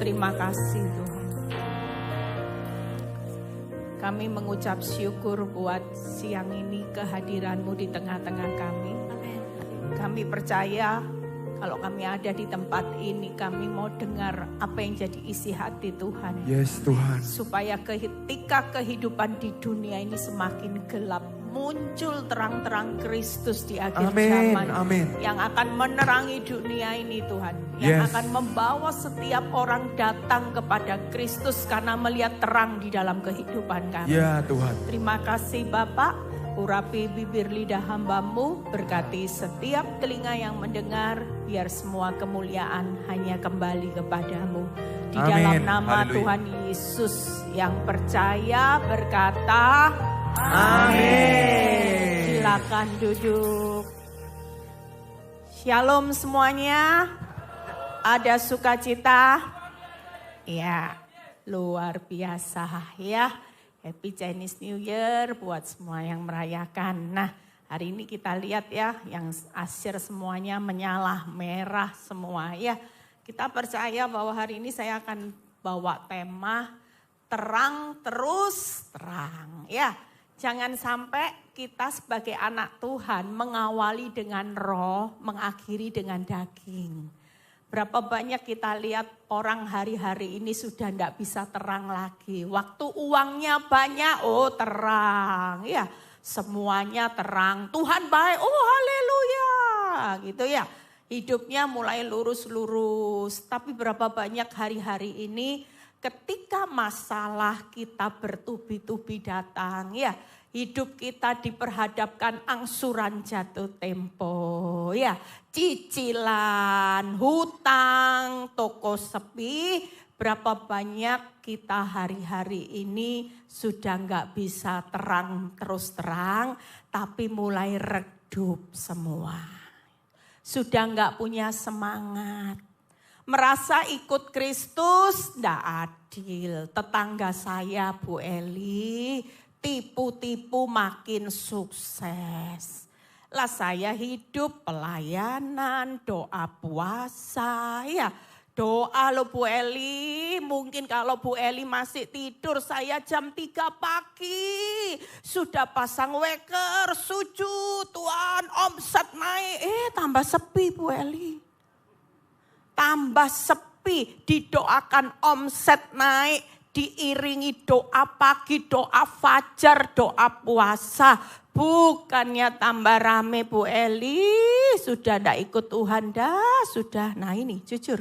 Terima kasih Tuhan. Kami mengucap syukur buat siang ini kehadiran-Mu di tengah-tengah kami. Kami percaya kalau kami ada di tempat ini, kami mau dengar apa yang jadi isi hati Tuhan. Yes Tuhan. Supaya ketika kehidupan di dunia ini semakin gelap, muncul terang-terang Kristus di akhir zaman. Amin. Yang akan menerangi dunia ini Tuhan. Yang akan membawa setiap orang datang kepada Kristus karena melihat terang di dalam kehidupan kami. Ya Tuhan. Terima kasih Bapak. Urapi bibir lidah hamba-Mu, berkati setiap telinga yang mendengar, biar semua kemuliaan hanya kembali kepada-Mu. Di dalam nama Tuhan Yesus yang percaya berkata, amin. Silakan duduk. Shalom semuanya. Ada sukacita? Ya, luar biasa ya. Happy Chinese New Year buat semua yang merayakan. Nah, hari ini kita lihat ya, yang asyir semuanya menyala merah semua ya. Kita percaya bahwa hari ini saya akan bawa tema terang terus terang ya. Jangan sampai kita sebagai anak Tuhan mengawali dengan roh, mengakhiri dengan daging. Berapa banyak kita lihat orang hari-hari ini sudah tidak bisa terang lagi. Waktu uangnya banyak, oh terang. Ya, semuanya terang. Tuhan baik, oh haleluya. Gitu ya. Hidupnya mulai lurus-lurus. Tapi berapa banyak hari-hari ini ketika masalah kita bertubi-tubi datang. Ya, hidup kita diperhadapkan angsuran jatuh tempo. Ya, cicilan, hutang, toko sepi, berapa banyak kita hari-hari ini sudah nggak bisa terang terus terang, tapi mulai redup semua. Sudah nggak punya semangat, merasa ikut Kristus nggak adil. Tetangga saya Bu Eli tipu-tipu makin sukses. Lah saya hidup pelayanan, doa puasa ya. Doa lo Bu Eli, mungkin kalau Bu Eli masih tidur saya jam 3 pagi. Sudah pasang weker, sujud, Tuhan omset naik. Tambah sepi Bu Eli. Tambah sepi, didoakan omset naik. Diiringi doa pagi, doa fajar, doa puasa. Bukannya tambah rame Bu Eli, sudah tidak ikut Tuhan dah, sudah. Nah ini jujur,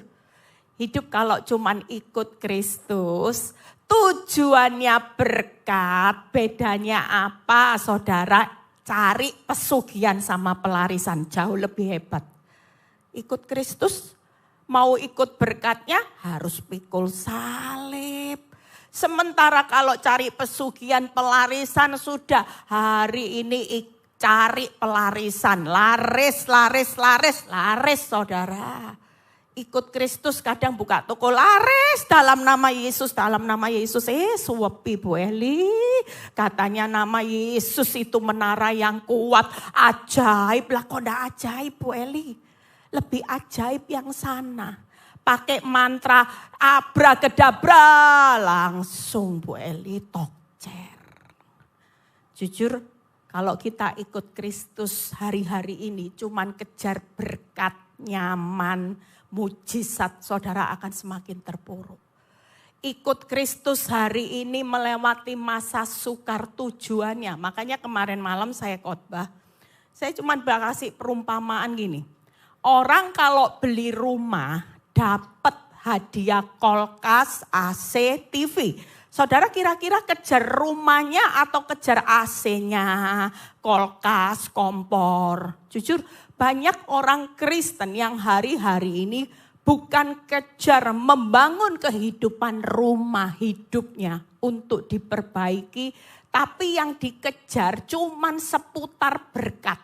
hidup kalau cuman ikut Kristus, tujuannya berkat, bedanya apa saudara? Cari pesugihan sama pelarisan, jauh lebih hebat. Ikut Kristus, mau ikut berkatnya harus pikul salib. Sementara kalau cari pesugihan pelarisan sudah hari ini cari pelarisan. Laris saudara. Ikut Kristus kadang buka toko laris dalam nama Yesus. Suwepi Bu Eli. Katanya nama Yesus itu menara yang kuat. Ajaib lah, kok enggak ajaib Bu Eli. Lebih ajaib yang sana. Pakai mantra abracadabra langsung Bu Eli tokcer. Jujur kalau kita ikut Kristus hari-hari ini cuman kejar berkat, nyaman, mujizat, saudara akan semakin terpuruk. Ikut Kristus hari ini melewati masa sukar tujuannya. Makanya kemarin malam saya khotbah, saya cuman kasih perumpamaan gini. Orang kalau beli rumah dapat hadiah kulkas, AC, TV. Saudara kira-kira kejar rumahnya atau kejar AC-nya, kulkas, kompor. Jujur banyak orang Kristen yang hari-hari ini bukan kejar membangun kehidupan rumah hidupnya untuk diperbaiki. Tapi yang dikejar cuman seputar berkat.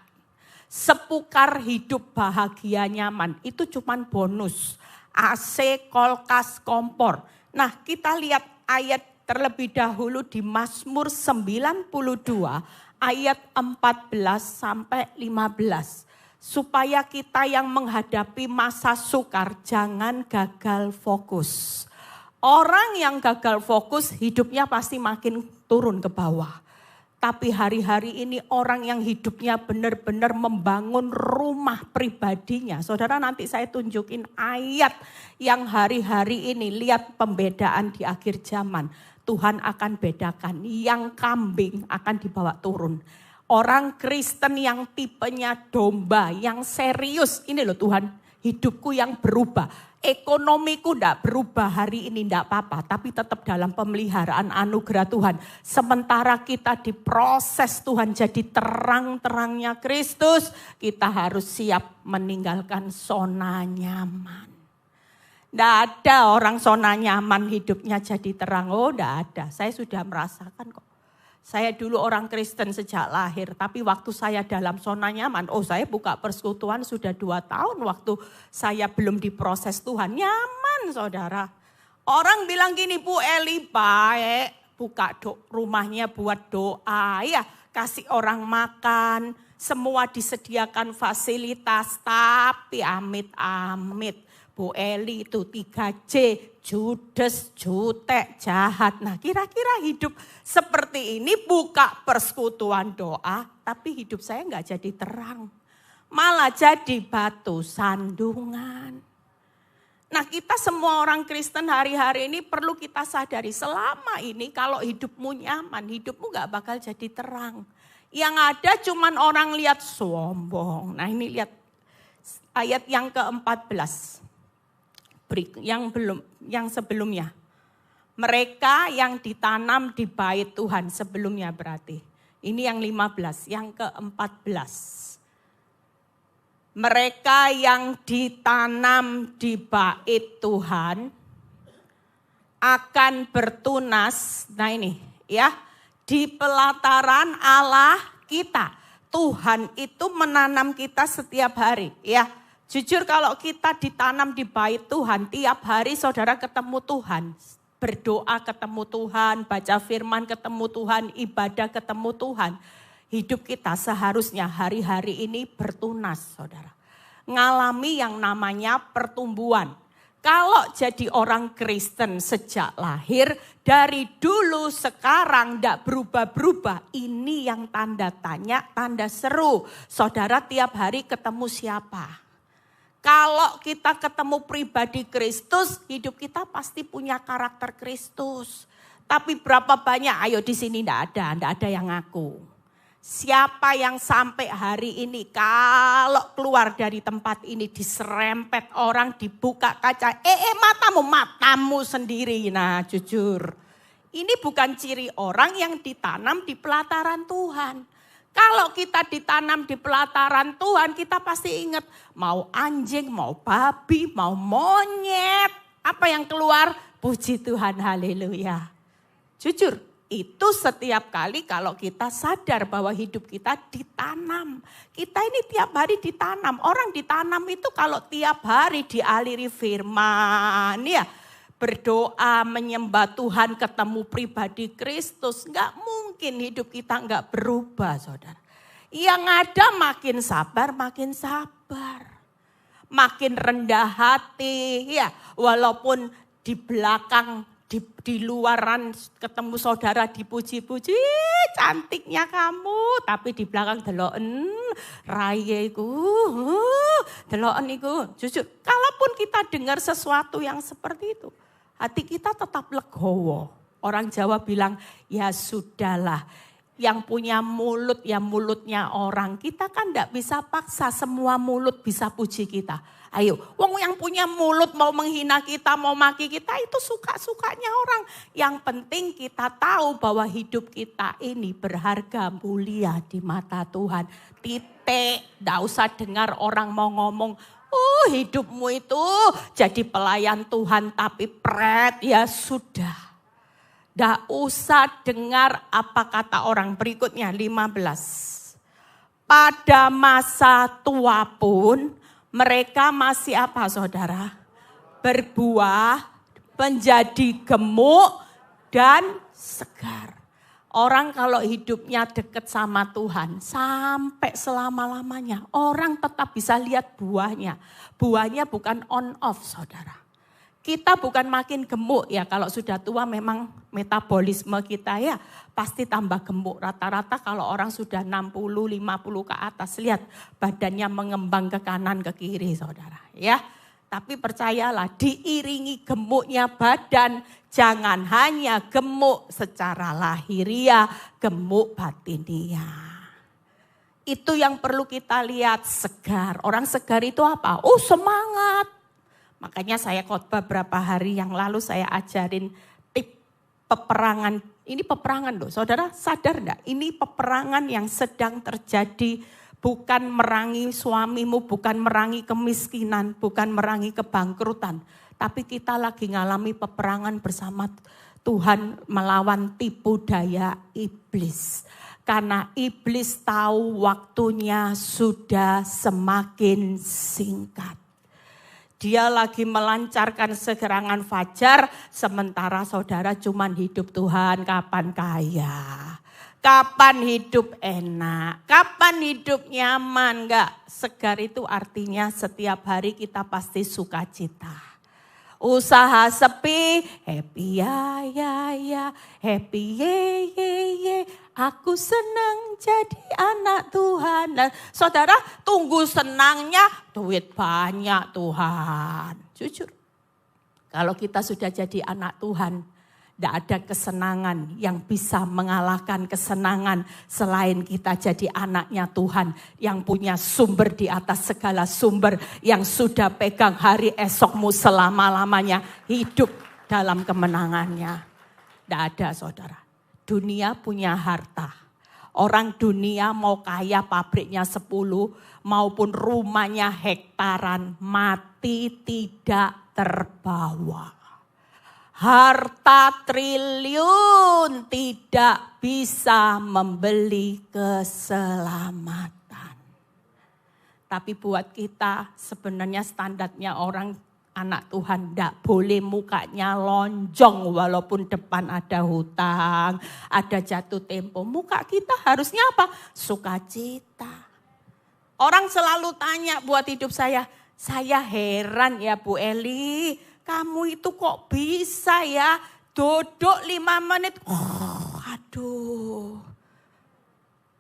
Seputar hidup bahagia nyaman. Itu cuman bonus. AC, kulkas, kompor. Nah kita lihat ayat terlebih dahulu di Mazmur 92 ayat 14 sampai 15. Supaya kita yang menghadapi masa sukar jangan gagal fokus. Orang yang gagal fokus hidupnya pasti makin turun ke bawah. Tapi hari-hari ini orang yang hidupnya benar-benar membangun rumah pribadinya. Saudara, nanti saya tunjukin ayat yang hari-hari ini. Lihat pembedaan di akhir zaman. Tuhan akan bedakan. Yang kambing akan dibawa turun. Orang Kristen yang tipenya domba, yang serius. Ini loh Tuhan, hidupku yang berubah. Ekonomiku tidak berubah hari ini, tidak apa-apa. Tapi tetap dalam pemeliharaan anugerah Tuhan. Sementara kita diproses Tuhan jadi terang-terangnya Kristus. Kita harus siap meninggalkan zona nyaman. Tidak ada orang zona nyaman hidupnya jadi terang. Oh tidak ada, saya sudah merasakan kok. Saya dulu orang Kristen sejak lahir, tapi waktu saya dalam zona nyaman, saya buka persekutuan sudah 2 tahun waktu saya belum diproses Tuhan. Nyaman saudara. Orang bilang gini, Bu Eli baik, buka rumahnya buat doa, ya kasih orang makan, semua disediakan fasilitas, tapi amit-amit. Bu Eli itu 3J, judes, jutek, jahat. Nah kira-kira hidup seperti ini buka persekutuan doa, tapi hidup saya nggak jadi terang. Malah jadi batu sandungan. Nah kita semua orang Kristen hari-hari ini perlu kita sadari selama ini kalau hidupmu nyaman, hidupmu nggak bakal jadi terang. Yang ada cuman orang lihat sombong. Nah ini lihat ayat yang ke-14. Yang sebelumnya. Mereka yang ditanam di bait Tuhan sebelumnya berarti. Ini yang 15, yang ke-14. Mereka yang ditanam di bait Tuhan akan bertunas. Nah ini ya, di pelataran Allah kita. Tuhan itu menanam kita setiap hari ya. Jujur kalau kita ditanam di bait Tuhan, tiap hari saudara ketemu Tuhan. Berdoa ketemu Tuhan, baca firman ketemu Tuhan, ibadah ketemu Tuhan. Hidup kita seharusnya hari-hari ini bertunas saudara. Ngalami yang namanya pertumbuhan. Kalau jadi orang Kristen sejak lahir, dari dulu sekarang tidak berubah-berubah. Ini yang tanda tanya, tanda seru. Saudara tiap hari ketemu siapa? Kalau kita ketemu pribadi Kristus, hidup kita pasti punya karakter Kristus. Tapi berapa banyak, ayo di sini tidak ada yang ngaku. Siapa yang sampai hari ini kalau keluar dari tempat ini diserempet orang, dibuka kaca, matamu sendiri. Nah jujur, ini bukan ciri orang yang ditanam di pelataran Tuhan. Kalau kita ditanam di pelataran Tuhan, kita pasti ingat mau anjing, mau babi, mau monyet. Apa yang keluar? Puji Tuhan, haleluya. Jujur, itu setiap kali kalau kita sadar bahwa hidup kita ditanam. Kita ini tiap hari ditanam. Orang ditanam itu kalau tiap hari dialiri firman ya. Berdoa, menyembah Tuhan, ketemu pribadi Kristus. Enggak mungkin hidup kita enggak berubah saudara. Yang ada makin sabar. Makin rendah hati. Ya, walaupun di belakang, di luaran ketemu saudara dipuji-puji. Cantiknya kamu. Tapi di belakang deloken raya iku. Deloken iku. Jujur, kalaupun kita dengar sesuatu yang seperti itu. Hati kita tetap legowo. Orang Jawa bilang, ya sudahlah. Yang punya mulut, ya mulutnya orang. Kita kan tidak bisa paksa semua mulut bisa puji kita. Ayo, wong yang punya mulut mau menghina kita, mau maki kita, itu suka-sukanya orang. Yang penting kita tahu bahwa hidup kita ini berharga, mulia di mata Tuhan. Titik, tidak usah dengar orang mau ngomong, hidupmu itu jadi pelayan Tuhan tapi ya sudah. Tidak usah dengar apa kata orang. Berikutnya 15. Pada masa tua pun mereka masih apa saudara? Berbuah, menjadi gemuk dan segar. Orang kalau hidupnya dekat sama Tuhan sampai selama-lamanya. Orang tetap bisa lihat buahnya. Buahnya bukan on off saudara. Kita bukan makin gemuk ya, kalau sudah tua memang metabolisme kita ya pasti tambah gemuk. Rata-rata kalau orang sudah 60, 50 ke atas, lihat badannya mengembang ke kanan ke kiri saudara ya. Tapi percayalah, diiringi gemuknya badan, jangan hanya gemuk secara lahiriah, gemuk batiniah. Itu yang perlu kita lihat, segar. Orang segar itu apa? Oh, semangat. Makanya saya khotbah beberapa hari yang lalu saya ajarin tip peperangan. Ini peperangan loh, saudara sadar enggak? Ini peperangan yang sedang terjadi, bukan merangi suamimu, bukan merangi kemiskinan, bukan merangi kebangkrutan. Tapi kita lagi ngalami peperangan bersama Tuhan melawan tipu daya iblis. Karena iblis tahu waktunya sudah semakin singkat. Dia lagi melancarkan serangan fajar, sementara saudara cuman hidup Tuhan kapan kaya. Kapan hidup enak, kapan hidup nyaman, enggak. Segar itu artinya setiap hari kita pasti sukacita. Usaha sepi, happy ya, happy ye. Aku senang jadi anak Tuhan. Dan saudara tunggu senangnya, duit banyak Tuhan. Jujur, kalau kita sudah jadi anak Tuhan, tidak ada kesenangan yang bisa mengalahkan kesenangan selain kita jadi anaknya Tuhan. Yang punya sumber di atas segala sumber, yang sudah pegang hari esokmu selama-lamanya. Hidup dalam kemenangannya. Tidak ada saudara. Dunia punya harta. Orang dunia mau kaya pabriknya 10 maupun rumahnya hektaran, mati tidak terbawa. Harta triliun tidak bisa membeli keselamatan. Tapi buat kita sebenarnya standarnya orang anak Tuhan tidak boleh mukanya lonjong walaupun depan ada hutang, ada jatuh tempo. Muka kita harusnya apa? Sukacita. Orang selalu tanya buat hidup saya heran ya Bu Eli, kamu itu kok bisa ya duduk 5 menit. Aduh.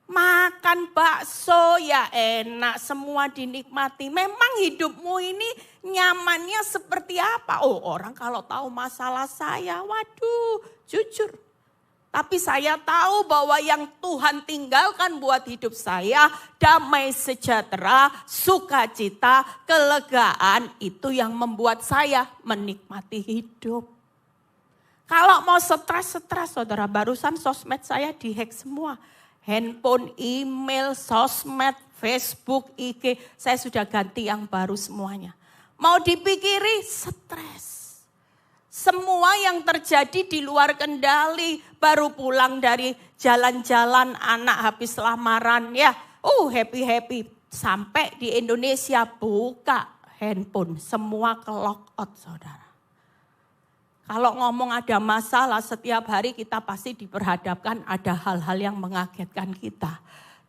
Makan bakso ya enak, semua dinikmati. Memang hidupmu ini nyamannya seperti apa? Oh, orang kalau tahu masalah saya, waduh, jujur. Tapi saya tahu bahwa yang Tuhan tinggalkan buat hidup saya, damai sejahtera, sukacita, kelegaan, itu yang membuat saya menikmati hidup. Kalau mau stres, saudara, barusan sosmed saya dihack semua. Handphone, email, sosmed, Facebook, IG, saya sudah ganti yang baru semuanya. Mau dipikiri stres. Semua yang terjadi di luar kendali, baru pulang dari jalan-jalan anak habis lamaran ya. Happy. Sampai di Indonesia buka handphone, semua ke lock out saudara. Kalau ngomong ada masalah, setiap hari kita pasti diperhadapkan ada hal-hal yang mengagetkan kita.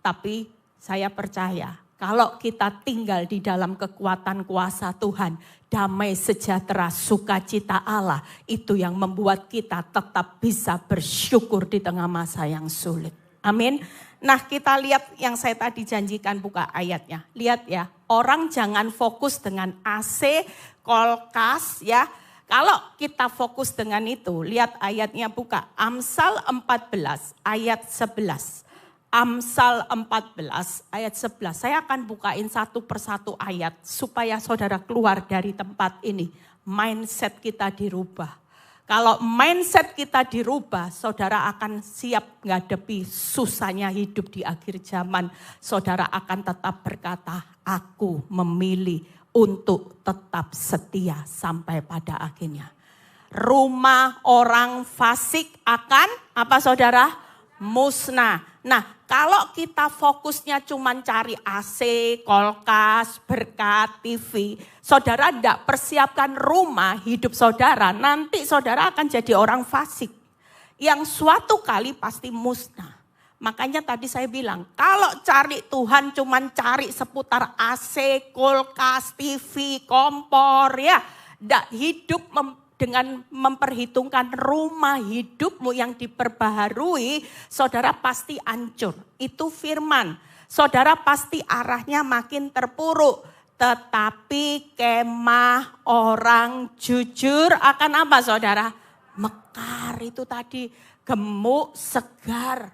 Tapi saya percaya kalau kita tinggal di dalam kekuatan kuasa Tuhan, damai sejahtera sukacita Allah, itu yang membuat kita tetap bisa bersyukur di tengah masa yang sulit. Amin. Nah kita lihat yang saya tadi janjikan, buka ayatnya. Lihat ya, orang jangan fokus dengan AC, kulkas ya. Kalau kita fokus dengan itu, lihat ayatnya buka. Amsal 14 ayat 11. Amsal 14 ayat 11. Saya akan bukain satu persatu ayat supaya saudara keluar dari tempat ini. Mindset kita dirubah. Kalau mindset kita dirubah, saudara akan siap ngadepi susahnya hidup di akhir zaman. Saudara akan tetap berkata, aku memilih untuk tetap setia sampai pada akhirnya. Rumah orang fasik akan apa saudara? Musnah. Nah kalau kita fokusnya cuma cari AC, kulkas, berkat, TV. Saudara tidak persiapkan rumah hidup saudara. Nanti saudara akan jadi orang fasik. Yang suatu kali pasti musnah. Makanya tadi saya bilang, kalau cari Tuhan cuman cari seputar AC, kulkas, TV, kompor ya. Nggak hidup dengan memperhitungkan rumah hidupmu yang diperbaharui, saudara pasti hancur. Itu firman. Saudara pasti arahnya makin terpuruk. Tetapi kemah orang jujur akan apa saudara? Mekar itu tadi, gemuk, segar,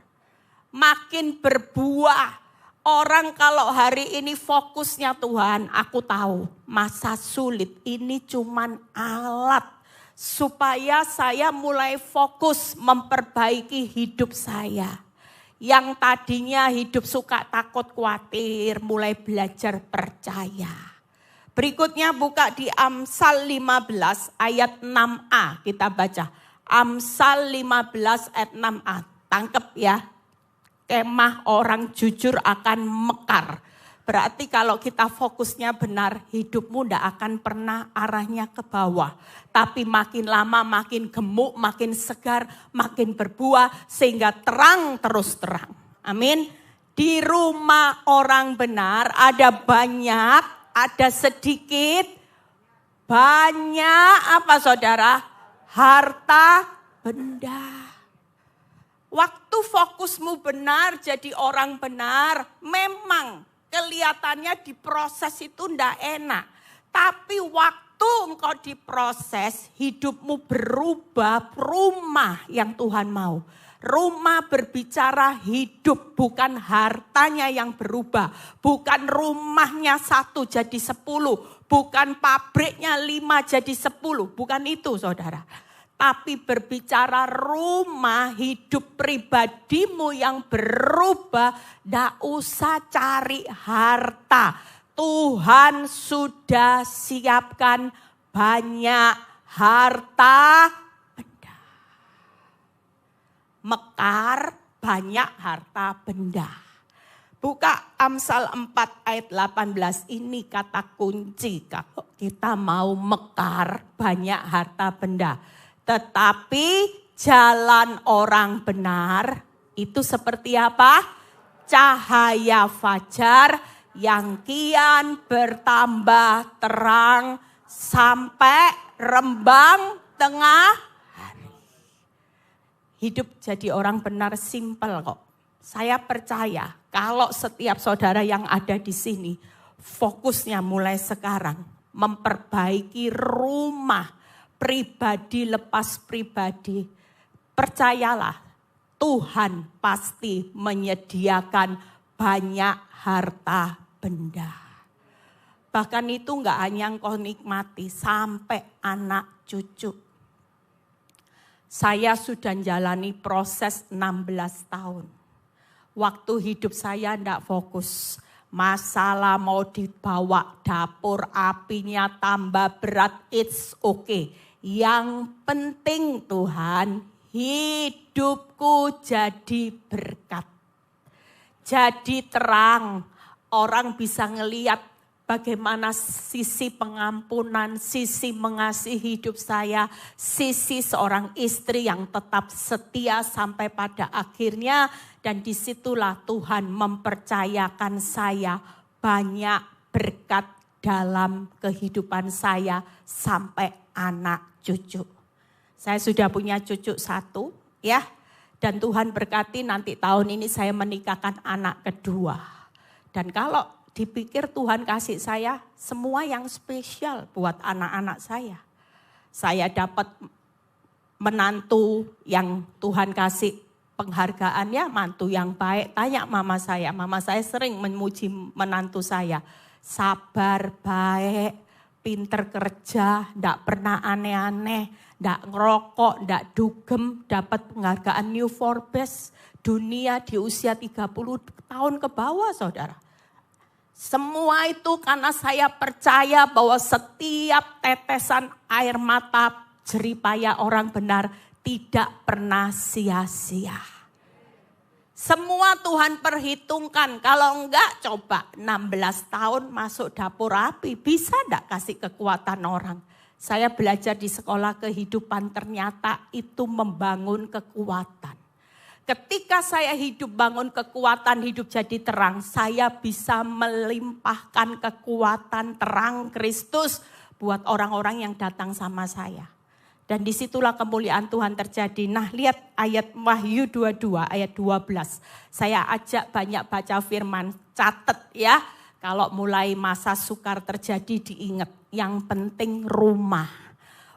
makin berbuah. Orang kalau hari ini fokusnya Tuhan, aku tahu masa sulit ini cuman alat supaya saya mulai fokus memperbaiki hidup saya. Yang tadinya hidup suka takut khawatir, mulai belajar percaya. Berikutnya buka di Amsal 15 ayat 6a, kita baca. Amsal 15 ayat 6a, tangkep ya. Kemah orang jujur akan mekar. Berarti kalau kita fokusnya benar, hidupmu tidak akan pernah arahnya ke bawah. Tapi makin lama makin gemuk, makin segar, makin berbuah sehingga terang terus terang. Amin. Di rumah orang benar ada banyak, ada sedikit, banyak apa saudara? Harta benda. Waktu fokusmu benar jadi orang benar, memang kelihatannya diproses itu ndak enak. Tapi waktu engkau diproses, hidupmu berubah, rumah yang Tuhan mau. Rumah berbicara hidup, bukan hartanya yang berubah. Bukan rumahnya 1 jadi 10, bukan pabriknya 5 jadi 10, bukan itu saudara. Tapi berbicara rumah hidup pribadimu yang berubah, tidak usah cari harta. Tuhan sudah siapkan banyak harta benda. Mekar banyak harta benda. Buka Amsal 4 ayat 18, ini kata kunci kalau kita mau mekar banyak harta benda. Tetapi jalan orang benar itu seperti apa? Cahaya fajar yang kian bertambah terang sampai rembang tengah hari. Hidup jadi orang benar simpel kok. Saya percaya kalau setiap saudara yang ada di sini fokusnya mulai sekarang memperbaiki rumah pribadi lepas pribadi, percayalah Tuhan pasti menyediakan banyak harta benda. Bahkan itu enggak hanya engkau nikmati, sampai anak cucu. Saya sudah jalani proses 16 tahun. Waktu hidup saya enggak fokus. Masalah mau dibawa dapur apinya tambah berat, it's okay. Yang penting Tuhan, hidupku jadi berkat. Jadi terang, orang bisa ngelihat bagaimana sisi pengampunan, sisi mengasihi hidup saya, sisi seorang istri yang tetap setia sampai pada akhirnya. Dan disitulah Tuhan mempercayakan saya banyak berkat dalam kehidupan saya sampai anak cucu. Saya sudah punya cucu 1 ya. Dan Tuhan berkati nanti tahun ini saya menikahkan anak kedua. Dan kalau dipikir Tuhan kasih saya semua yang spesial buat anak-anak saya. Saya dapat menantu yang Tuhan kasih penghargaannya, mantu yang baik. Tanya mama saya sering memuji menantu saya. Sabar, baik, pinter kerja, enggak pernah aneh-aneh, enggak ngerokok, enggak dugem, dapat penghargaan New Forbes dunia di usia 30 tahun ke bawah saudara. Semua itu karena saya percaya bahwa setiap tetesan air mata jeripaya orang benar tidak pernah sia-sia. Semua Tuhan perhitungkan. Kalau enggak coba 16 tahun masuk dapur api. Bisa enggak kasih kekuatan orang? Saya belajar di sekolah kehidupan ternyata itu membangun kekuatan. Ketika saya hidup bangun kekuatan hidup jadi terang. Saya bisa melimpahkan kekuatan terang Kristus buat orang-orang yang datang sama saya. Dan disitulah kemuliaan Tuhan terjadi. Nah, lihat ayat Wahyu 22 ayat 12. Saya ajak banyak baca firman, catat ya. Kalau mulai masa sukar terjadi diingat. Yang penting rumah.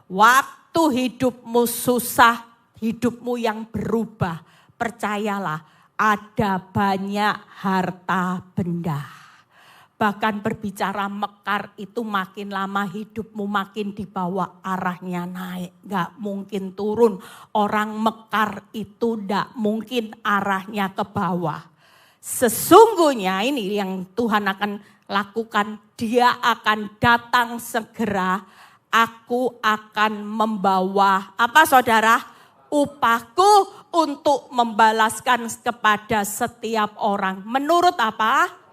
Waktu hidupmu susah, hidupmu yang berubah. Percayalah, ada banyak harta benda. Bahkan berbicara mekar itu makin lama hidupmu makin dibawa arahnya naik. Gak mungkin turun. Orang mekar itu gak mungkin arahnya ke bawah. Sesungguhnya ini yang Tuhan akan lakukan. Dia akan datang segera. Aku akan membawa apa saudara? Upahku untuk membalaskan kepada setiap orang. Menurut apa?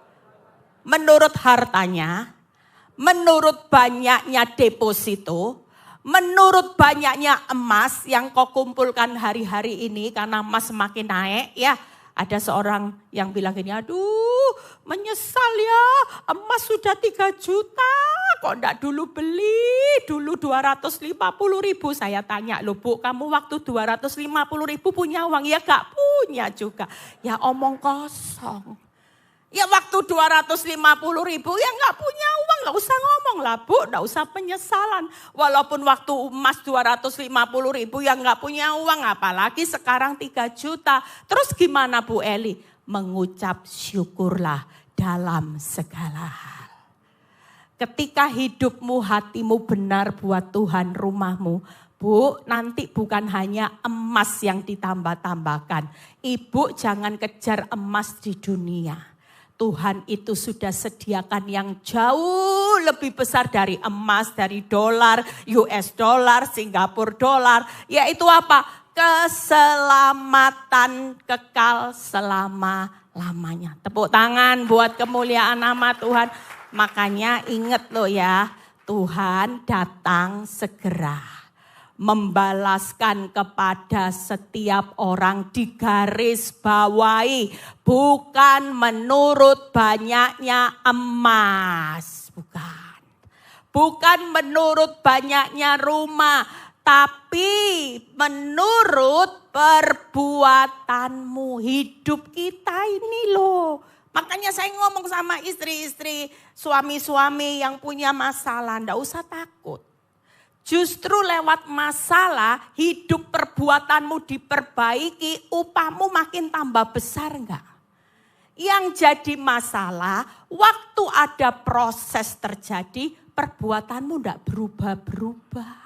Menurut hartanya, menurut banyaknya deposito, menurut banyaknya emas yang kau kumpulkan hari-hari ini karena emas semakin naik ya. Ada seorang yang bilang gini, aduh menyesal ya emas sudah 3 juta kok enggak dulu beli, dulu 250.000. Saya tanya loh Bu, kamu waktu 250.000 punya uang? Ya gak punya juga, ya omong kosong. Ya waktu 250.000 ya gak punya uang, gak usah ngomong lah Bu, gak usah penyesalan. Walaupun waktu emas 250.000 ya gak punya uang, apalagi sekarang 3 juta. Terus gimana Bu Eli? Mengucap syukurlah dalam segala hal. Ketika hidupmu, hatimu benar buat Tuhan, rumahmu, Bu, nanti bukan hanya emas yang ditambah-tambahkan. Ibu jangan kejar emas di dunia. Tuhan itu sudah sediakan yang jauh lebih besar dari emas, dari dolar, US dollar, Singapura dolar. Yaitu apa? Keselamatan kekal selama-lamanya. Tepuk tangan buat kemuliaan nama Tuhan. Makanya ingat loh ya, Tuhan datang segera. Membalaskan kepada setiap orang, digaris bawahi, bukan menurut banyaknya emas, bukan menurut banyaknya rumah, tapi menurut perbuatanmu. Hidup kita ini loh, makanya saya ngomong sama istri-istri, suami-suami yang punya masalah, ndak usah takut. Justru lewat masalah, hidup perbuatanmu diperbaiki, upahmu makin tambah besar enggak? Yang jadi masalah, waktu ada proses terjadi, perbuatanmu enggak berubah-berubah.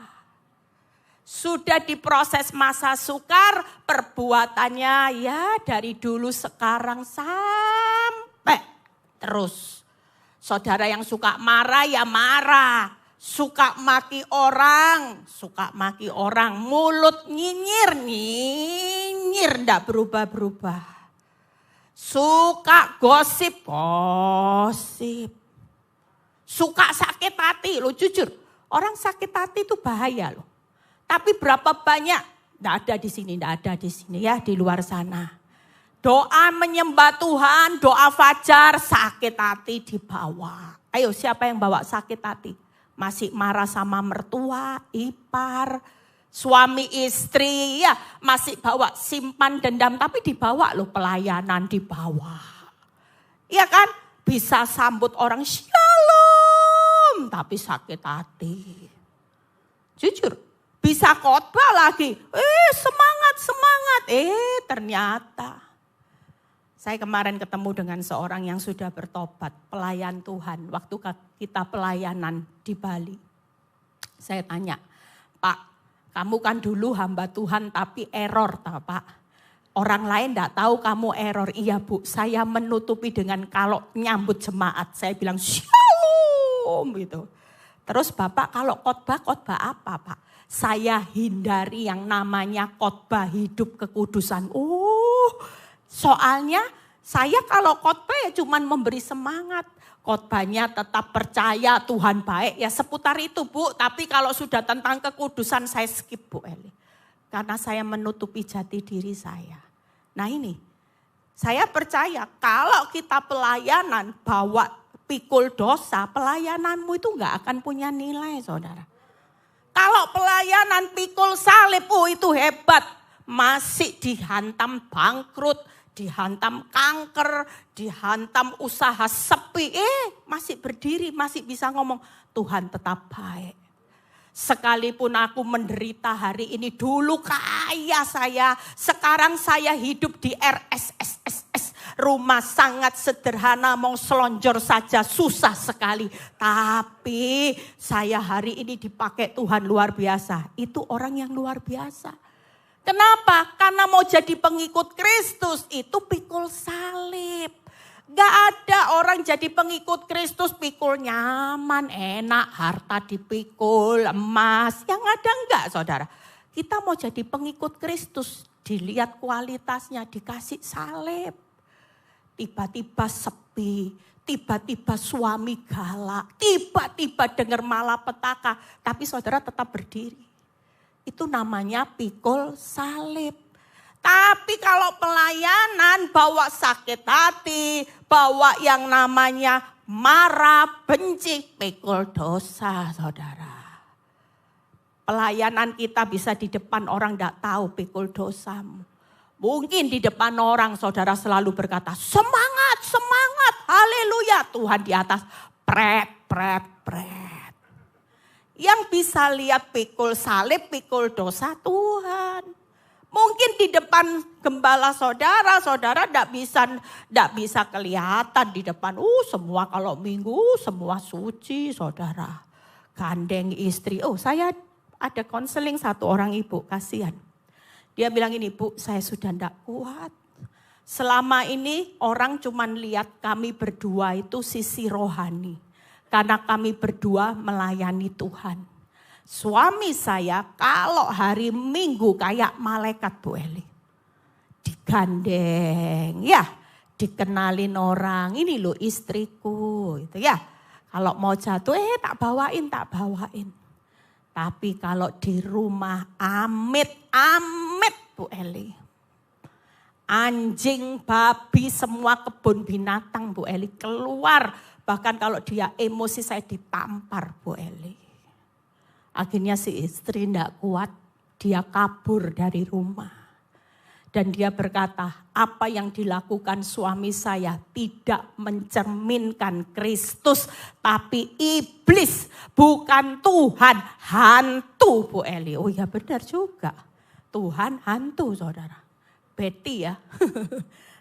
Sudah diproses masa sukar, perbuatannya ya dari dulu sekarang sampai terus. Saudara yang suka marah ya marah. Suka maki orang, mulut nyinyir ndak berubah-berubah. Suka gosip. Suka sakit hati, lo jujur. Orang sakit hati itu bahaya loh. Tapi berapa banyak, ndak ada di sini ya, di luar sana. Doa menyembah Tuhan, doa fajar, sakit hati dibawa. Ayo siapa yang bawa sakit hati? Masih marah sama mertua, ipar, suami istri, ya masih bawa simpan dendam, tapi dibawa loh pelayanan dibawa. Iya kan? Bisa sambut orang shalom, tapi sakit hati. Jujur, bisa khotbah lagi, semangat, ternyata. Saya kemarin ketemu dengan seorang yang sudah bertobat, pelayan Tuhan. Waktu kita pelayanan di Bali. Saya tanya, Pak, kamu kan dulu hamba Tuhan tapi error Pak. Orang lain enggak tahu kamu error. Iya Bu, saya menutupi dengan kalau nyambut jemaat. Saya bilang shalom gitu. Terus Bapak kalau khotbah apa Pak? Saya hindari yang namanya khotbah hidup kekudusan. Soalnya saya kalau khotbah ya cuman memberi semangat. Khotbahnya tetap percaya Tuhan baik. Ya seputar itu Bu. Tapi kalau sudah tentang kekudusan saya skip Bu Eli. Karena saya menutupi jati diri saya. Nah ini. Saya percaya kalau kita pelayanan bawa pikul dosa, pelayananmu itu gak akan punya nilai, saudara. Kalau pelayanan pikul salib, itu hebat. Masih dihantam bangkrut, dihantam kanker, dihantam usaha sepi. Masih berdiri, masih bisa ngomong, Tuhan tetap baik. Sekalipun aku menderita hari ini, dulu kaya saya, sekarang saya hidup di RSSSS. Rumah sangat sederhana, mau selonjor saja susah sekali. Tapi saya hari ini dipakai Tuhan luar biasa. Itu orang yang luar biasa. Kenapa? Karena mau jadi pengikut Kristus itu pikul salib. Gak ada orang jadi pengikut Kristus pikul nyaman, enak, harta dipikul, emas. Yang ada enggak, saudara? Kita mau jadi pengikut Kristus, dilihat kualitasnya, dikasih salib. Tiba-tiba sepi, tiba-tiba suami galak, tiba-tiba dengar malapetaka. Tapi saudara tetap berdiri. Itu namanya pikul salib. Tapi kalau pelayanan bawa sakit hati, bawa yang namanya marah, benci, pikul dosa, saudara. Pelayanan kita bisa di depan orang tidak tahu pikul dosamu. Mungkin di depan orang saudara selalu berkata, semangat, semangat, haleluya. Tuhan di atas, pret, pret, pret. Yang bisa lihat pikul salib, pikul dosa Tuhan. Mungkin di depan gembala saudara tidak bisa kelihatan di depan. Semua kalau minggu semua suci, saudara. Gandeng istri. Saya ada konseling satu orang ibu, kasihan. Dia bilang ini, Bu, saya sudah tidak kuat. Selama ini orang cuma lihat kami berdua itu sisi rohani. Karena kami berdua melayani Tuhan. Suami saya kalau hari Minggu kayak malaikat, Bu Eli. Digandeng, ya, dikenalin orang, ini loh istriku, gitu ya. Kalau mau jatuh, tak bawain. Tapi kalau di rumah amit Bu Eli. Anjing, babi, semua kebun binatang Bu Eli keluar. Bahkan kalau dia emosi saya ditampar Bu Eli. Akhirnya si istri tidak kuat, dia kabur dari rumah. Dan dia berkata, apa yang dilakukan suami saya tidak mencerminkan Kristus, tapi iblis, bukan Tuhan, hantu Bu Eli. Oh ya benar juga, Tuhan hantu, saudara. Betty ya,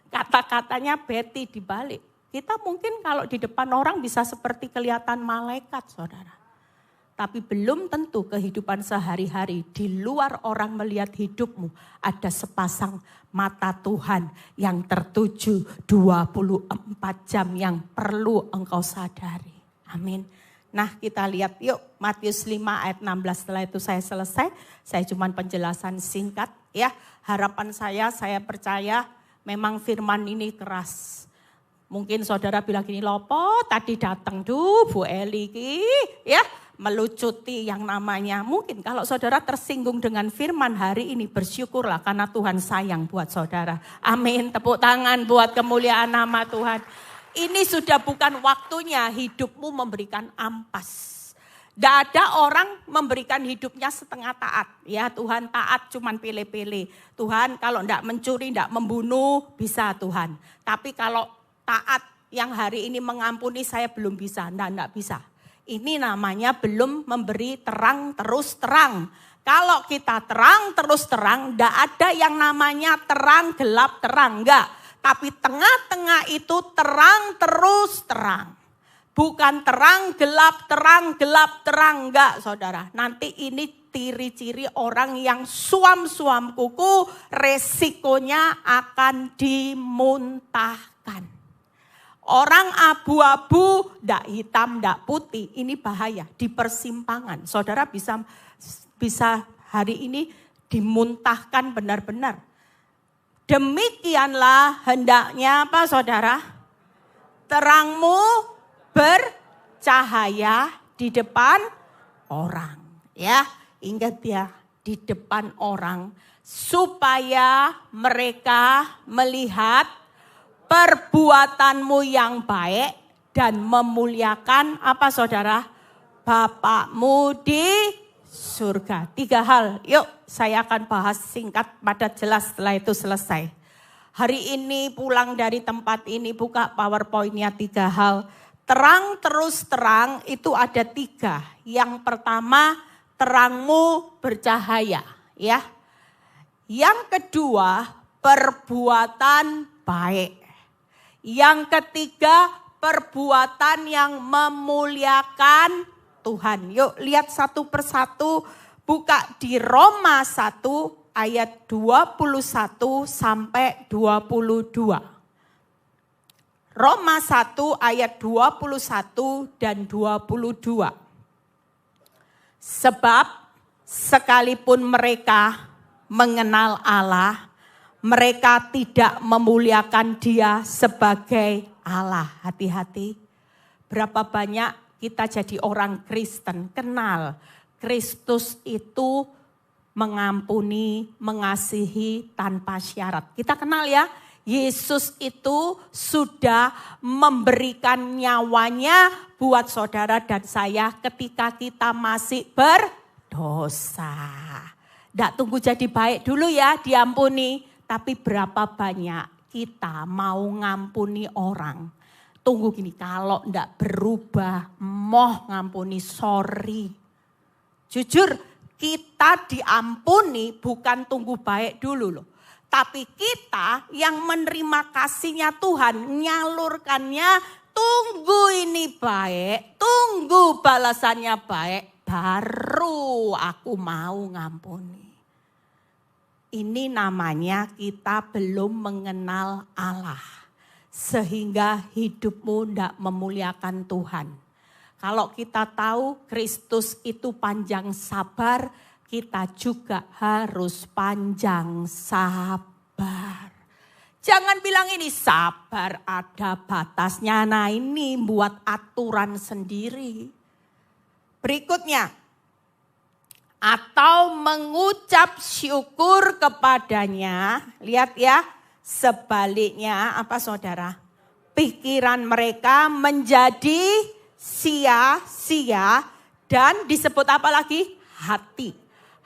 kata-katanya Betty dibalik. Kita mungkin kalau di depan orang bisa seperti kelihatan malaikat, saudara. Tapi belum tentu kehidupan sehari-hari di luar orang melihat hidupmu ada sepasang mata Tuhan yang tertuju 24 jam yang perlu engkau sadari. Amin. Nah kita lihat yuk Matius 5 ayat 16, setelah itu saya selesai. Saya cuma penjelasan singkat ya. Harapan saya percaya memang firman ini keras. Mungkin saudara bilang gini, lopo tadi datang Bu Eli ya. Melucuti yang namanya, mungkin kalau saudara tersinggung dengan firman hari ini, bersyukurlah karena Tuhan sayang buat saudara. Amin, tepuk tangan buat kemuliaan nama Tuhan. Ini sudah bukan waktunya hidupmu memberikan ampas. Tidak ada orang memberikan hidupnya setengah taat. Ya Tuhan taat cuman pilih-pilih. Tuhan kalau tidak mencuri, tidak membunuh, bisa Tuhan. Tapi kalau taat yang hari ini mengampuni saya belum bisa, tidak bisa. Ini namanya belum memberi terang terus terang. Kalau kita terang terus terang, tidak ada yang namanya terang gelap terang, enggak. Tapi tengah-tengah itu terang terus terang. Bukan terang gelap terang, enggak saudara. Nanti ini ciri-ciri orang yang suam-suam kuku, resikonya akan dimuntahkan. Orang abu-abu, ndak hitam, ndak putih, ini bahaya di persimpangan. Saudara bisa hari ini dimuntahkan benar-benar. Demikianlah hendaknya apa saudara? Terangmu bercahaya di depan orang. Ya, ingat ya, di depan orang supaya mereka melihat perbuatanmu yang baik dan memuliakan apa saudara? Bapakmu di surga. 3 hal. Yuk saya akan bahas singkat padat jelas setelah itu selesai. Hari ini pulang dari tempat ini buka PowerPoint-nya 3 hal. Terang terus terang itu ada 3. Yang pertama terangmu bercahaya. Ya. Yang kedua perbuatan baik. Yang ketiga perbuatan yang memuliakan Tuhan. Yuk lihat satu persatu, buka di Roma 1 ayat 21 sampai 22. Roma 1 ayat 21 dan 22. Sebab sekalipun mereka mengenal Allah, mereka tidak memuliakan Dia sebagai Allah. Hati-hati. Berapa banyak kita jadi orang Kristen kenal Kristus itu mengampuni, mengasihi tanpa syarat. Kita kenal ya, Yesus itu sudah memberikan nyawanya buat saudara dan saya ketika kita masih berdosa. Tidak tunggu jadi baik dulu ya, diampuni. Tapi berapa banyak kita mau ngampuni orang. Tunggu gini, kalau tidak berubah, moh ngampuni, sorry. Jujur, kita diampuni bukan tunggu baik dulu loh. Tapi kita yang menerima kasihnya Tuhan, nyalurkannya, tunggu ini baik, tunggu balasannya baik, baru aku mau ngampuni. Ini namanya kita belum mengenal Allah. Sehingga hidupmu tidak memuliakan Tuhan. Kalau kita tahu Kristus itu panjang sabar, kita juga harus panjang sabar. Jangan bilang ini sabar ada batasnya. Nah ini buat aturan sendiri. Berikutnya, atau mengucap syukur kepadanya. Lihat ya, sebaliknya apa saudara? Pikiran mereka menjadi sia-sia dan disebut apa lagi? Hati.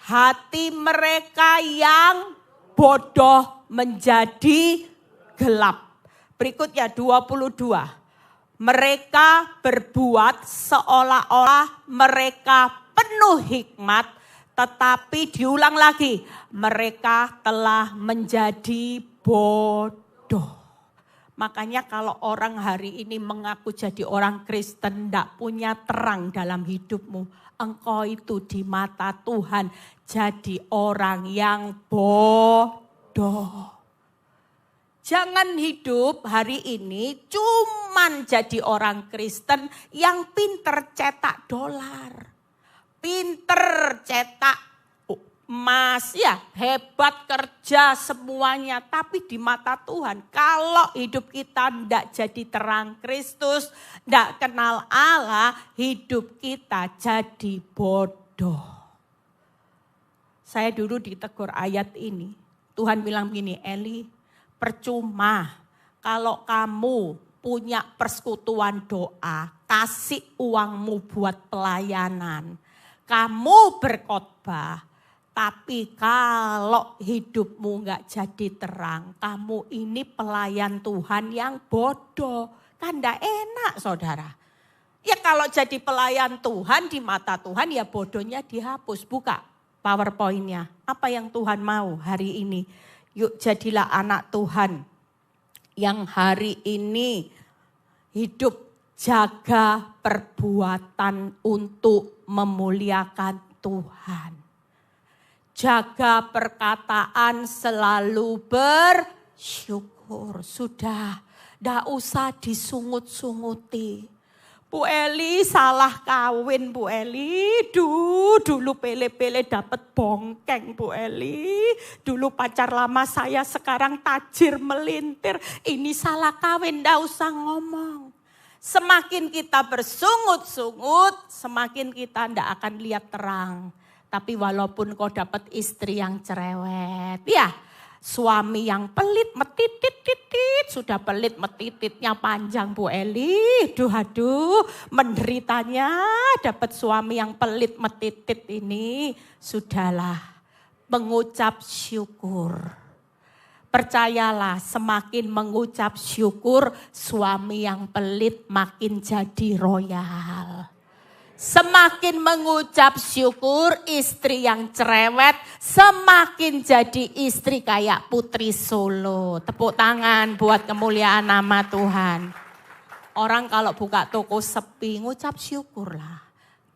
Hati mereka yang bodoh menjadi gelap. Berikutnya 22. Mereka berbuat seolah-olah mereka penuh hikmat, tetapi diulang lagi, mereka telah menjadi bodoh. Makanya kalau orang hari ini mengaku jadi orang Kristen, tidak punya terang dalam hidupmu, engkau itu di mata Tuhan jadi orang yang bodoh. Jangan hidup hari ini cuman jadi orang Kristen yang pinter cetak dolar. Pinter cetak emas, ya hebat kerja semuanya. Tapi di mata Tuhan kalau hidup kita tidak jadi terang Kristus, tidak kenal Allah, hidup kita jadi bodoh. Saya dulu ditegur ayat ini. Tuhan bilang begini, Eli, percuma kalau kamu punya persekutuan doa, kasih uangmu buat pelayanan, kamu berkhotbah, tapi kalau hidupmu gak jadi terang, kamu ini pelayan Tuhan yang bodoh. Kan gak enak saudara. Ya kalau jadi pelayan Tuhan di mata Tuhan ya bodohnya dihapus. Buka PowerPoint-nya. Apa yang Tuhan mau hari ini? Yuk jadilah anak Tuhan yang hari ini hidup jaga perbuatan untuk memuliakan Tuhan. Jaga perkataan selalu bersyukur. Sudah, tidak usah disungut-sunguti. Bu Eli salah kawin Bu Eli. Dulu pele-pele dapat bongkeng Bu Eli. Dulu pacar lama saya sekarang tajir melintir. Ini salah kawin, tidak usah ngomong. Semakin kita bersungut-sungut, semakin kita tidak akan lihat terang. Tapi walaupun kau dapat istri yang cerewet, ya Suami yang pelit, metitit-titit, sudah pelit metititnya panjang Bu Eli. Aduh, menderitanya dapat suami yang pelit metitit ini. Sudahlah, mengucap syukur. Percayalah, semakin mengucap syukur, suami yang pelit makin jadi royal. Semakin mengucap syukur, istri yang cerewet semakin jadi istri kayak Putri Solo. Tepuk tangan buat kemuliaan nama Tuhan. Orang kalau buka toko sepi, ngucap syukurlah.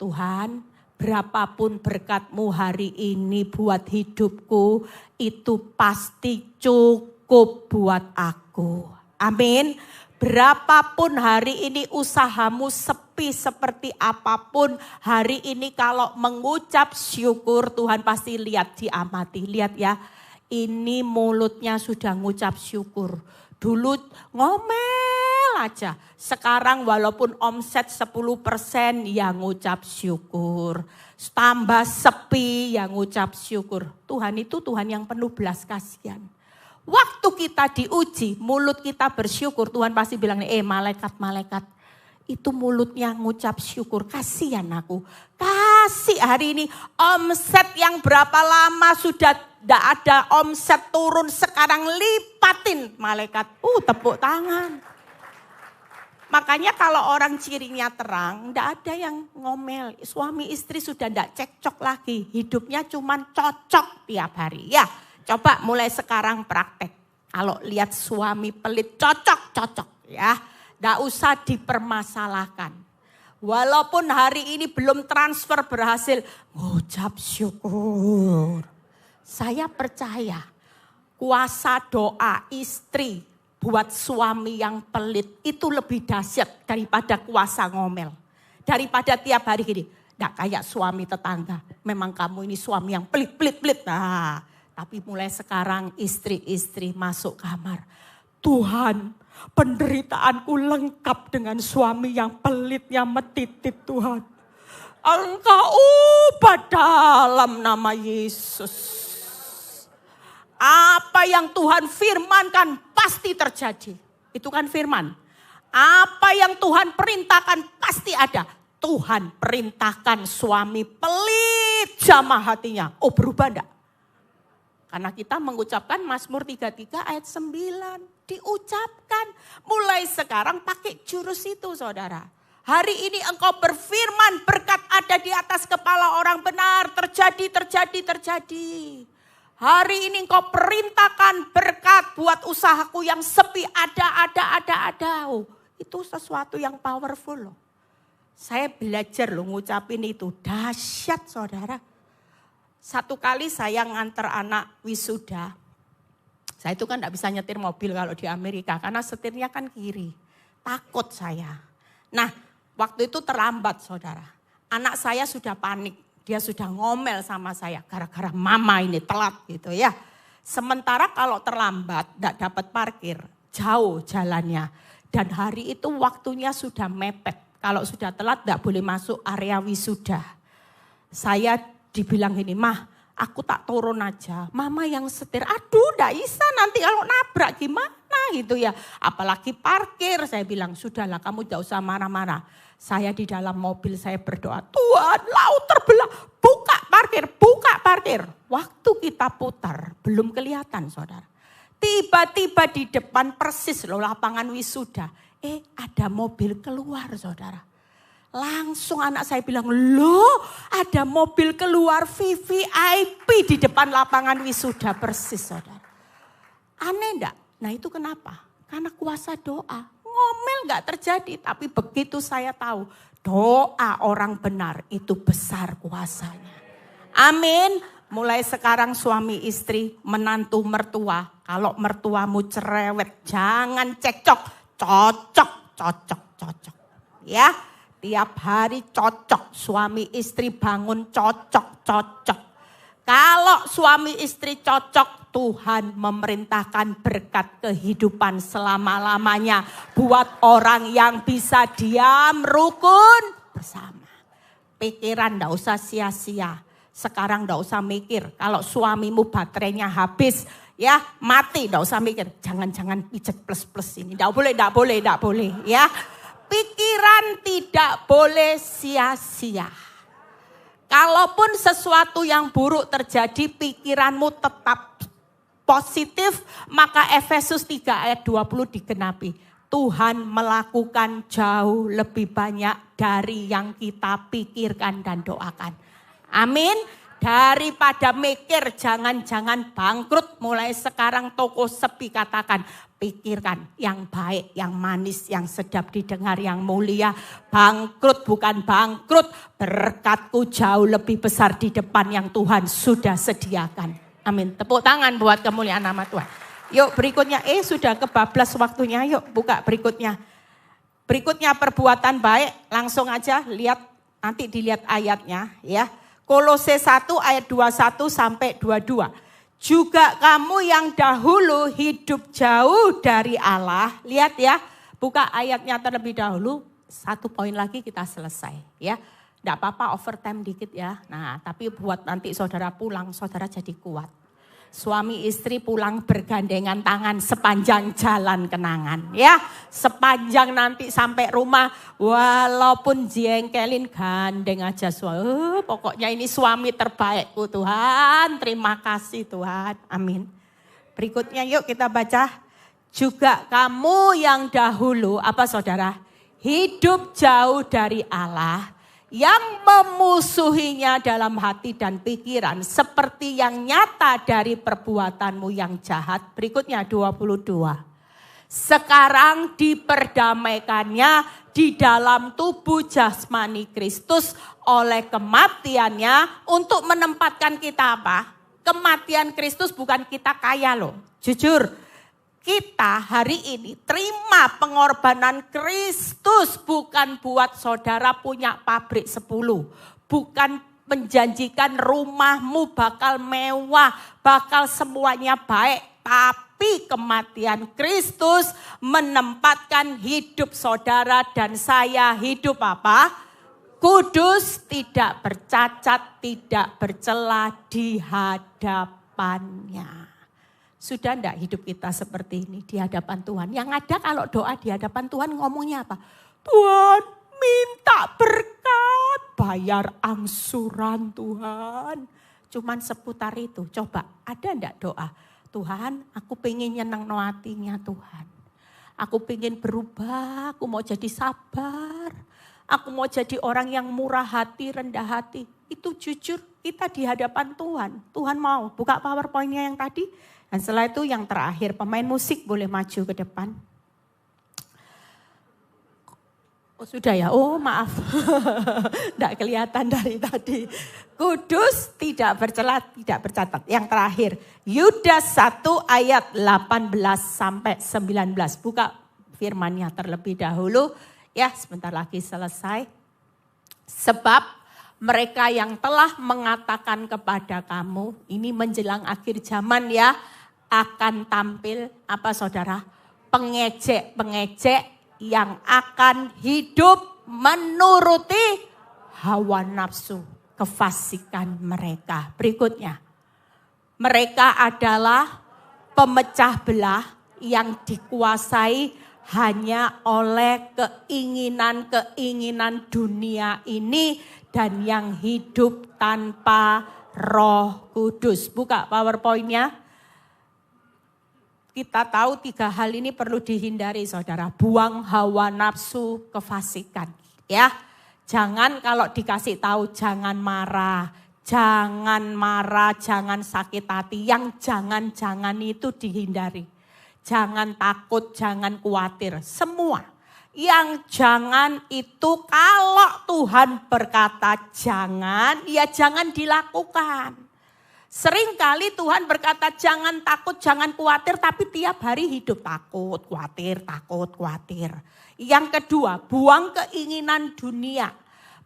Tuhan, berapapun berkat-Mu hari ini buat hidupku, itu pasti cukup buat aku. Amin. Berapapun hari ini usahamu sepi seperti apapun, hari ini kalau mengucap syukur Tuhan pasti lihat, diamati. Lihat ya, ini mulutnya sudah ngucap syukur. Dulu ngomel aja, sekarang walaupun omset 10% ya ngucap syukur. Tambah sepi ya ngucap syukur. Tuhan itu Tuhan yang penuh belas kasihan. Waktu kita diuji, mulut kita bersyukur, Tuhan pasti bilang, malaikat-malaikat, itu mulutnya ngucap syukur, kasihan aku. Kasih hari ini omset yang berapa lama sudah tidak ada omset turun, sekarang lipatin malaikat. Tepuk tangan. Makanya kalau orang cirinya terang, tidak ada yang ngomel. Suami istri sudah tidak cekcok lagi, hidupnya cuman cocok tiap hari. Ya. Coba mulai sekarang praktek. Kalau lihat suami pelit cocok ya. Nggak usah dipermasalahkan. Walaupun hari ini belum transfer berhasil. Ngucap syukur. Saya percaya kuasa doa istri buat suami yang pelit itu lebih dahsyat daripada kuasa ngomel. Daripada tiap hari gini. Nggak kayak suami tetangga. Memang kamu ini suami yang pelit. Nah. Tapi mulai sekarang istri-istri masuk kamar. Tuhan, penderitaanku lengkap dengan suami yang pelitnya metitit Tuhan. Engkau ubah dalam nama Yesus. Apa yang Tuhan firmankan pasti terjadi. Itu kan firman. Apa yang Tuhan perintahkan pasti ada. Tuhan perintahkan suami pelit jamah hatinya. Berubah enggak? Karena kita mengucapkan Mazmur 33 ayat 9. Diucapkan. Mulai sekarang pakai jurus itu saudara. Hari ini engkau berfirman berkat ada di atas kepala orang benar. Terjadi. Hari ini engkau perintahkan berkat buat usahaku yang sepi. Ada. Itu sesuatu yang powerful loh. Saya belajar loh ngucapin itu. Dahsyat saudara. Satu kali saya nganter anak wisuda. Saya itu kan tidak bisa nyetir mobil kalau di Amerika. Karena setirnya kan kiri. Takut saya. Nah waktu itu terlambat saudara. Anak saya sudah panik. Dia sudah ngomel sama saya. Gara-gara mama ini telat gitu ya. Sementara kalau terlambat tidak dapat parkir. Jauh jalannya. Dan hari itu waktunya sudah mepet. Kalau sudah telat tidak boleh masuk area wisuda. Saya dibilang gini, Mah aku tak turun aja. Mama yang setir, aduh ndak bisa nanti kalau nabrak gimana gitu ya. Apalagi parkir, saya bilang sudahlah kamu tidak usah marah-marah. Saya di dalam mobil saya berdoa, Tuhan laut terbelah, buka parkir. Waktu kita putar, belum kelihatan saudara. Tiba-tiba di depan persis loh lapangan wisuda. Ada mobil keluar saudara. Langsung anak saya bilang, loh ada mobil keluar VVIP di depan lapangan wisuda persis saudara. Aneh enggak? Nah itu kenapa? Karena kuasa doa. Ngomel enggak terjadi, tapi begitu saya tahu doa orang benar itu besar kuasanya. Amin. Mulai sekarang suami istri, menantu mertua. Kalau mertuamu cerewet, jangan cekcok. Cocok. Ya. Tiap hari cocok, suami istri bangun cocok. Kalau suami istri cocok, Tuhan memerintahkan berkat kehidupan selama-lamanya. Buat orang yang bisa diam, rukun bersama. Pikiran enggak usah sia-sia. Sekarang enggak usah mikir. Kalau suamimu baterainya habis, ya mati, enggak usah mikir. Jangan-jangan pijet plus-plus ini. Enggak boleh. Ya, pikiran tidak boleh sia-sia. Kalaupun sesuatu yang buruk terjadi, pikiranmu tetap positif, maka Efesus 3 ayat 20 digenapi. Tuhan melakukan jauh lebih banyak dari yang kita pikirkan dan doakan. Amin. Daripada mikir jangan-jangan bangkrut, mulai sekarang toko sepi katakan, pikirkan yang baik, yang manis, yang sedap didengar, yang mulia. Bangkrut bukan bangkrut, berkatku jauh lebih besar di depan yang Tuhan sudah sediakan. Amin. Tepuk tangan buat kemuliaan nama Tuhan. Yuk berikutnya, sudah kebablas waktunya, yuk buka berikutnya. Berikutnya perbuatan baik, langsung aja lihat, nanti dilihat ayatnya ya. Kolose 1 ayat 21 sampai 22. Juga kamu yang dahulu hidup jauh dari Allah, lihat ya, buka ayatnya terlebih dahulu, 1 poin lagi kita selesai ya. Enggak apa-apa overtime dikit ya. Nah, tapi buat nanti saudara pulang, saudara jadi kuat. Suami istri pulang bergandengan tangan sepanjang jalan kenangan ya. Sepanjang nanti sampai rumah walaupun jengkelin gandeng aja suami. Pokoknya ini suami terbaikku Tuhan. Terima kasih Tuhan. Amin. Berikutnya yuk kita baca. Juga kamu yang dahulu apa saudara? Hidup jauh dari Allah. Yang memusuhinya dalam hati dan pikiran seperti yang nyata dari perbuatanmu yang jahat. Berikutnya 22. Sekarang diperdamaikannya di dalam tubuh jasmani Kristus oleh kematiannya untuk menempatkan kita apa? Kematian Kristus bukan kita kaya loh. Jujur. Kita hari ini terima pengorbanan Kristus bukan buat saudara punya pabrik 10. Bukan menjanjikan rumahmu bakal mewah, bakal semuanya baik. Tapi kematian Kristus menempatkan hidup saudara dan saya hidup apa? Kudus, tidak bercacat, tidak bercela di hadapannya. Sudah enggak hidup kita seperti ini di hadapan Tuhan? Yang ada kalau doa di hadapan Tuhan ngomongnya apa? Tuhan minta berkat, bayar angsuran Tuhan. Cuman seputar itu. Coba ada enggak doa? Tuhan aku pengen nyeneng no hatinya Tuhan. Aku pengen berubah, aku mau jadi sabar. Aku mau jadi orang yang murah hati, rendah hati. Itu jujur kita di hadapan Tuhan. Tuhan mau buka PowerPoint-nya yang tadi. Dan setelah itu yang terakhir, pemain musik boleh maju ke depan. Oh sudah ya, oh maaf. Tidak kelihatan dari tadi. Kudus, tidak bercela, tidak bercatat. Yang terakhir, Yudas 1 ayat 18 sampai 19. Buka firmannya terlebih dahulu. Ya sebentar lagi selesai. Sebab mereka yang telah mengatakan kepada kamu, ini menjelang akhir zaman ya, akan tampil apa saudara? Pengejek-pengejek yang akan hidup menuruti hawa nafsu, kefasikan mereka. Berikutnya, mereka adalah pemecah belah yang dikuasai hanya oleh keinginan-keinginan dunia ini dan yang hidup tanpa Roh Kudus. Buka PowerPoint-nya. Kita tahu 3 hal ini perlu dihindari saudara. Buang hawa nafsu kefasikan. Ya, jangan kalau dikasih tahu jangan marah. Jangan sakit hati. Yang jangan-jangan itu dihindari. Jangan takut, jangan khawatir. Semua. Yang jangan itu kalau Tuhan berkata jangan, ya jangan dilakukan. Seringkali Tuhan berkata jangan takut, jangan khawatir, tapi tiap hari hidup takut, khawatir. Yang kedua, buang keinginan dunia.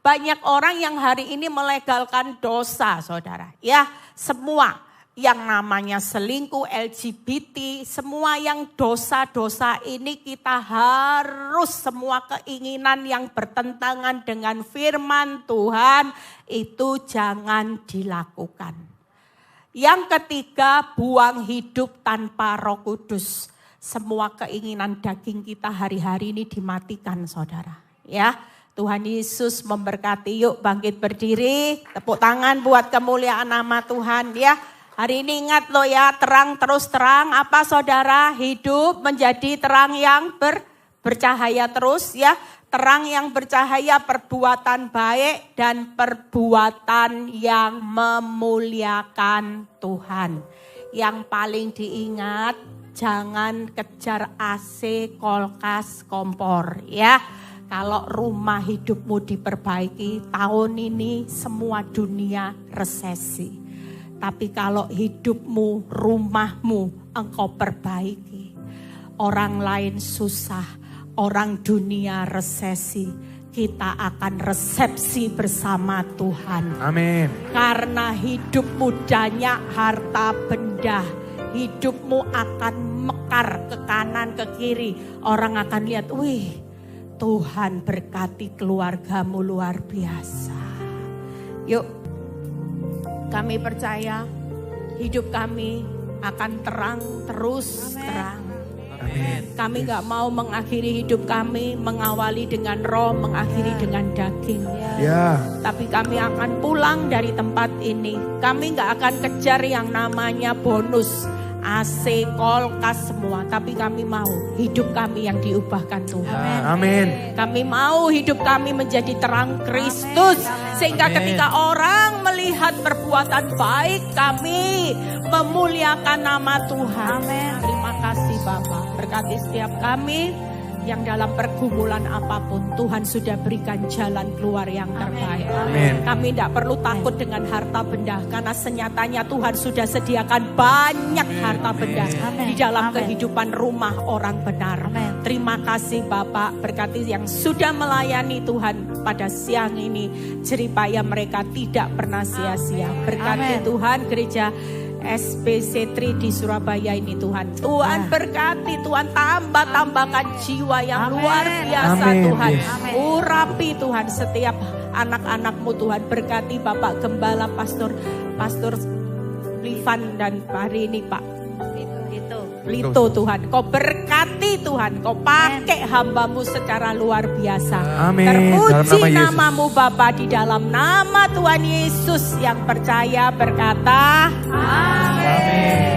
Banyak orang yang hari ini melegalkan dosa, saudara. Ya, semua yang namanya selingkuh, LGBT, semua yang dosa-dosa ini kita harus semua keinginan yang bertentangan dengan firman Tuhan itu jangan dilakukan. Yang ketiga, buang hidup tanpa Roh Kudus. Semua keinginan daging kita hari-hari ini dimatikan, saudara. Ya, Tuhan Yesus memberkati. Yuk bangkit berdiri, tepuk tangan buat kemuliaan nama Tuhan ya. Hari ini ingat loh ya, terang terus terang. Apa saudara? Hidup menjadi terang yang bercahaya terus ya. Terang yang bercahaya, perbuatan baik dan perbuatan yang memuliakan Tuhan. Yang paling diingat, jangan kejar AC, kulkas, kompor ya. Kalau rumah hidupmu diperbaiki, tahun ini semua dunia resesi. Tapi kalau hidupmu, rumahmu engkau perbaiki, orang lain susah, orang dunia resesi, kita akan resepsi bersama Tuhan. Amin. Karena hidupmu banyak harta benda, hidupmu akan mekar ke kanan ke kiri. Orang akan lihat, wih, Tuhan berkati keluargamu luar biasa. Yuk, kami percaya hidup kami akan terang terus terang. Amin. Kami gak mau mengakhiri hidup kami mengawali dengan roh, mengakhiri dengan daging. Ya. Tapi kami akan pulang dari tempat ini. Kami gak akan kejar yang namanya bonus, AC, kulkas semua. Tapi kami mau hidup kami yang diubahkan Tuhan. Amin. Kami mau hidup kami menjadi terang Kristus. Sehingga ketika orang melihat perbuatan baik kami memuliakan nama Tuhan. Terima kasih Bapak. Berkati setiap kami yang dalam pergumulan apapun Tuhan sudah berikan jalan keluar yang terbaik. Amin. Kami tidak perlu takut dengan harta benda karena senyatanya Tuhan sudah sediakan banyak harta benda di dalam kehidupan rumah orang benar. Terima kasih Bapak, berkati yang sudah melayani Tuhan pada siang ini, jeripaya mereka tidak pernah sia-sia. Berkati Tuhan gereja SBC Tri di Surabaya ini Tuhan. Tuhan berkati, Tuhan tambahkan jiwa yang luar biasa. Amin. Tuhan. Yes. Urapi Tuhan setiap anak-anakmu Tuhan. Berkati Bapak Gembala Pastor Livan dan hari ini Pak Lito Tuhan. Kau berkati Tuhan. Kau pakai hambamu secara luar biasa. Amin. Terpuji namamu Bapa, di dalam nama Tuhan Yesus yang percaya berkata Amin.